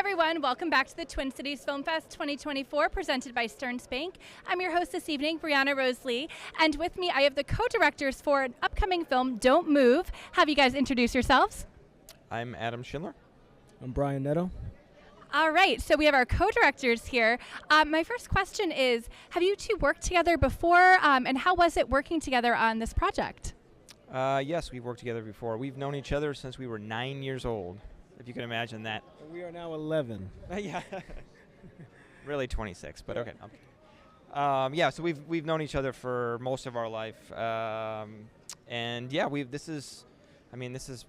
everyone, welcome back to the Twin Cities Film Fest 2024 presented by Stearns Bank. I'm your host this evening, Brianna Rose Lee, and with me I have the co-directors for an upcoming film, Don't Move. Have you guys introduce yourselves? I'm Adam Schindler. I'm Brian Netto. All right, so we have our co-directors here. My first question is, have you two worked together before, and how was it working together on this project? Yes, we've worked together before. We've known each other since we were 9 years old, if you can imagine that. We are now 11. Yeah. Really 26, but okay. Yeah, so we've known each other for most of our life, and yeah, this is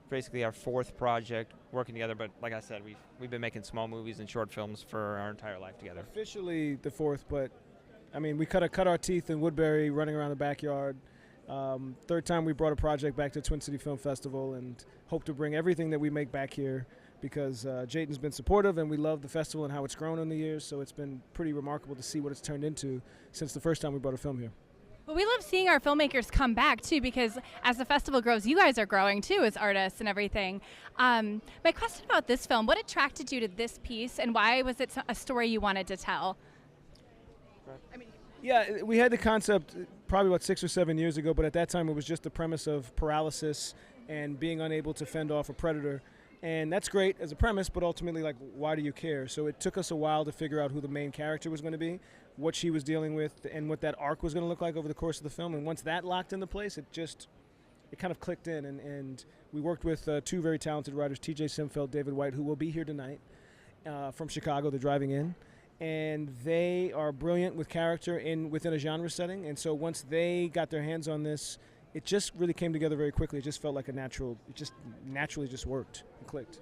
basically our fourth project working together. But like I said, we've been making small movies and short films for our entire life together. Officially the fourth, but I mean we cut our teeth in Woodbury, running around the backyard. Third time we brought a project back to Twin City Film Festival, and hope to bring everything that we make back here, because Jayden's been supportive and we love the festival and how it's grown in the years, so it's been pretty remarkable to see what it's turned into since the first time we brought a film here. Well, we love seeing our filmmakers come back too, because as the festival grows, you guys are growing too as artists and everything. My question about this film, what attracted you to this piece, and why was it a story you wanted to tell? Yeah, we had the concept probably about 6 or 7 years ago, but at that time it was just the premise of paralysis and being unable to fend off a predator. And that's great as a premise, but ultimately, like, why do you care? So it took us a while to figure out who the main character was going to be, what she was dealing with, and what that arc was going to look like over the course of the film. And once that locked into place, it kind of clicked in. And we worked with two very talented writers, TJ Simfeld, David White, who will be here tonight from Chicago. They're driving in. And they are brilliant with character within a genre setting. And so once they got their hands on this, it just really came together very quickly. It just felt like it just naturally just worked and clicked.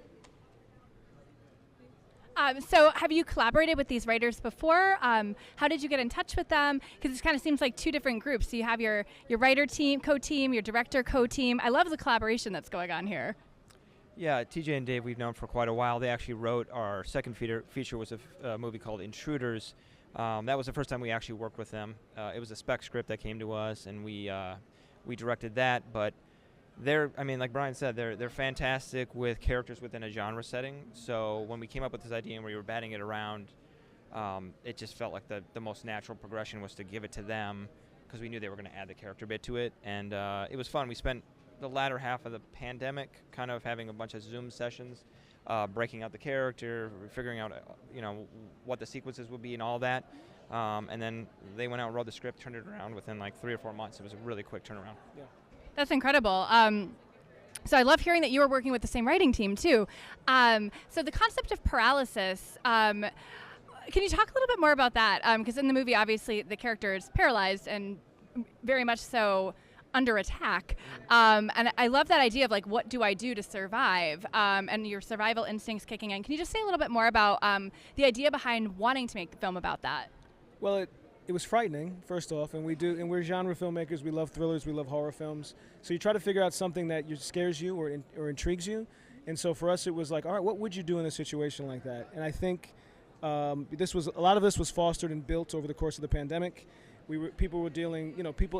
So have you collaborated with these writers before? How did you get in touch with them? Because it kind of seems like two different groups. So you have your writer team, co-team, your director co-team. I love the collaboration that's going on here. Yeah, TJ and Dave we've known for quite a while. They actually wrote our second feature was a movie called Intruders. That was the first time we actually worked with them. It was a spec script that came to us, and we directed that. But like Brian said, they're fantastic with characters within a genre setting. So when we came up with this idea and we were batting it around, it just felt like the most natural progression was to give it to them, because we knew they were going to add the character bit to it. And it was fun. We spent the latter half of the pandemic kind of having a bunch of Zoom sessions, breaking out the character, figuring out what the sequences would be and all that. And then they went out and wrote the script, turned it around within like 3 or 4 months. It was a really quick turnaround. Yeah. That's incredible. So I love hearing that you were working with the same writing team too. So the concept of paralysis, can you talk a little bit more about that? Because in the movie, obviously, the character is paralyzed and very much so under attack. And I love that idea of, like, what do I do to survive? And your survival instincts kicking in. Can you just say a little bit more about the idea behind wanting to make the film about that? Well, it was frightening, first off, and we're genre filmmakers. We love thrillers, we love horror films. So you try to figure out something that scares you or intrigues you. And so for us, it was like, all right, what would you do in a situation like that? And I think a lot of this was fostered and built over the course of the pandemic. People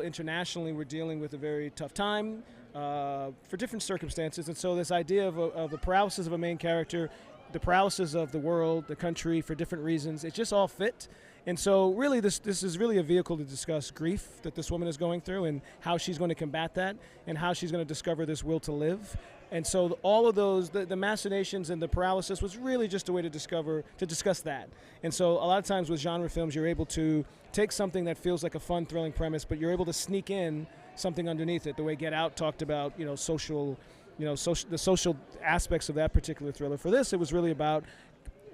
internationally were dealing with a very tough time for different circumstances. And so this idea of the paralysis of a main character, the paralysis of the world, the country, for different reasons, it just all fit. And so really this is really a vehicle to discuss grief that this woman is going through, and how she's going to combat that, and how she's going to discover this will to live. And so all of those, the machinations and the paralysis was really just a way to discuss that. And so a lot of times with genre films, you're able to take something that feels like a fun, thrilling premise, but you're able to sneak in something underneath it, the way Get Out talked about, the social aspects of that particular thriller. For this, it was really about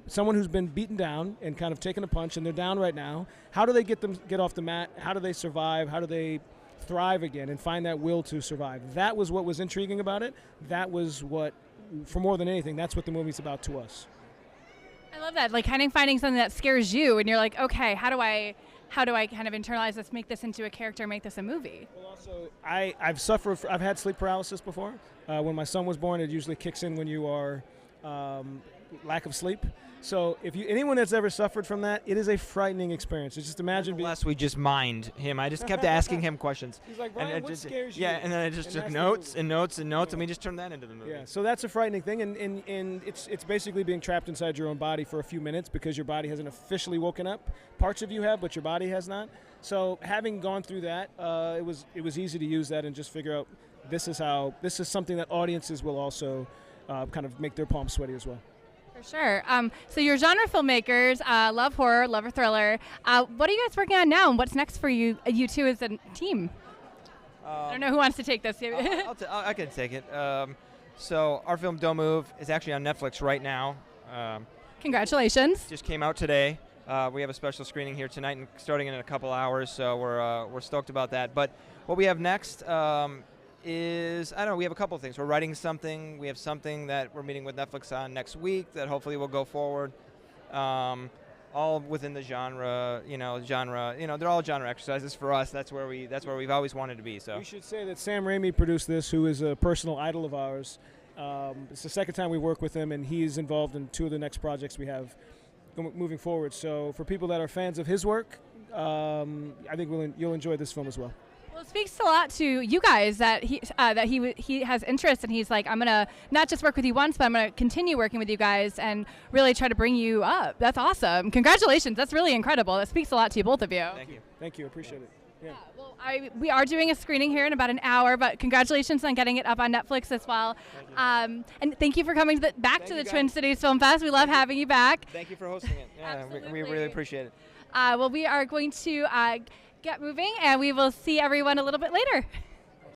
someone who's been beaten down and kind of taken a punch, and they're down right now. How do they get off the mat? How do they survive? How do they thrive again and find that will to survive? That was what was intriguing about it. That was what, for more than anything, that's what the movie's about to us. I love that, like kind of finding something that scares you, and you're like, okay, how do I kind of internalize this, make this into a character, make this a movie? Well, also, I've had sleep paralysis before. When my son was born, it usually kicks in when you are lack of sleep. So if anyone that's ever suffered from that, it is a frightening experience. Just imagine being. Nonetheless, we just mined him. I just kept asking him questions. He's like, Brian, what scares you? Yeah, and then I just took notes and notes and notes, and we just turned that into the movie. Yeah, so that's a frightening thing, and it's basically being trapped inside your own body for a few minutes because your body hasn't officially woken up. Parts of you have, but your body has not. So having gone through that, it was easy to use that and just figure out this is something that audiences will also kind of make their palms sweaty as well. For sure. So you're genre filmmakers, love horror, love a thriller. What are you guys working on now, and what's next for you two as a team? I don't know who wants to take this. I can take it. So our film Don't Move is actually on Netflix right now. Congratulations. Just came out today. We have a special screening here tonight and starting in a couple hours, so we're stoked about that. But what we have next is, I don't know, we have a couple of things. We're writing something. We have something that we're meeting with Netflix on next week that hopefully will go forward. All within the genre, they're all genre exercises for us. That's where we've always wanted to be. So we should say that Sam Raimi produced this, who is a personal idol of ours. It's the second time we work with him, and he's involved in 2 of the next projects we have moving forward. So for people that are fans of his work, I think you'll enjoy this film as well. Well, it speaks a lot to you guys that he has interest, and he's like, I'm gonna not just work with you once, but I'm gonna continue working with you guys and really try to bring you up. That's awesome. Congratulations. That's really incredible. That speaks a lot to you, both of you. Thank you. Appreciate it. Yeah. Well, we are doing a screening here in about an hour, but congratulations on getting it up on Netflix as well. And thank you for coming back to the Twin Cities Film Fest. We love having you back. Thank you for hosting it. Yeah, we really appreciate it. Well, we are going to get moving, and we will see everyone a little bit later.